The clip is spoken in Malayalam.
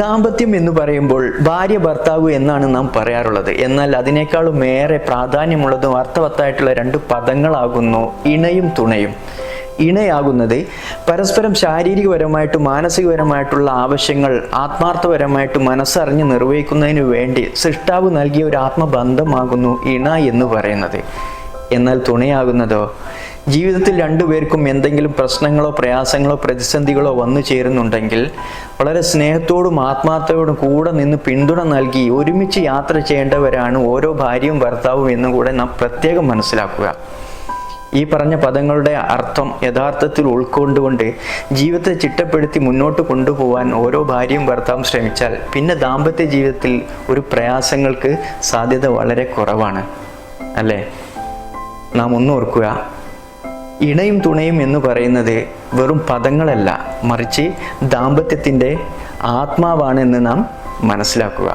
ദാമ്പത്യം എന്ന് പറയുമ്പോൾ ഭാര്യ ഭർത്താവ് എന്നാണ് നാം പറയാറുള്ളത്. എന്നാൽ അതിനേക്കാളും ഏറെ പ്രാധാന്യമുള്ളതും അർത്ഥവത്തായിട്ടുള്ള രണ്ട് പദങ്ങളാകുന്നു ഇണയും തുണയും. ഇണയാകുന്നത് പരസ്പരം ശാരീരികപരമായിട്ടും മാനസികപരമായിട്ടുള്ള ആവശ്യങ്ങൾ ആത്മാർത്ഥപരമായിട്ട് മനസ്സറിഞ്ഞ് നിർവഹിക്കുന്നതിന് വേണ്ടി സൃഷ്ടാവ് നൽകിയ ഒരു ആത്മബന്ധമാകുന്നു ഇണ എന്ന് പറയുന്നത്. എന്നാൽ തുണയാകുന്നതോ ജീവിതത്തിൽ രണ്ടുപേർക്കും എന്തെങ്കിലും പ്രശ്നങ്ങളോ പ്രയാസങ്ങളോ പ്രതിസന്ധികളോ വന്നു ചേരുന്നുണ്ടെങ്കിൽ വളരെ സ്നേഹത്തോടും ആത്മാർത്ഥതയോടും കൂടെ നിന്ന് പിന്തുണ നൽകി ഒരുമിച്ച് യാത്ര ചെയ്യേണ്ടവരാണ് ഓരോ ഭാര്യയും ഭർത്താവും എന്നും കൂടെ നാം പ്രത്യേകം മനസ്സിലാക്കുക. ഈ പറഞ്ഞ പദങ്ങളുടെ അർത്ഥം യഥാർത്ഥത്തിൽ ഉൾക്കൊണ്ടുകൊണ്ട് ജീവിതത്തെ ചിട്ടപ്പെടുത്തി മുന്നോട്ട് കൊണ്ടുപോകാൻ ഓരോ ഭാര്യയും ഭർത്താവും ശ്രമിച്ചാൽ പിന്നെ ദാമ്പത്യ ജീവിതത്തിൽ ഒരു പ്രയാസങ്ങൾക്ക് സാധ്യത വളരെ കുറവാണ്, അല്ലേ? നാം ഒന്നോർക്കുക, ഇണയും തുണയും എന്ന് പറയുന്നത് വെറും പദങ്ങളല്ല, മറിച്ച് ദാമ്പത്യത്തിൻ്റെ ആത്മാവാണെന്ന് നാം മനസ്സിലാക്കുക.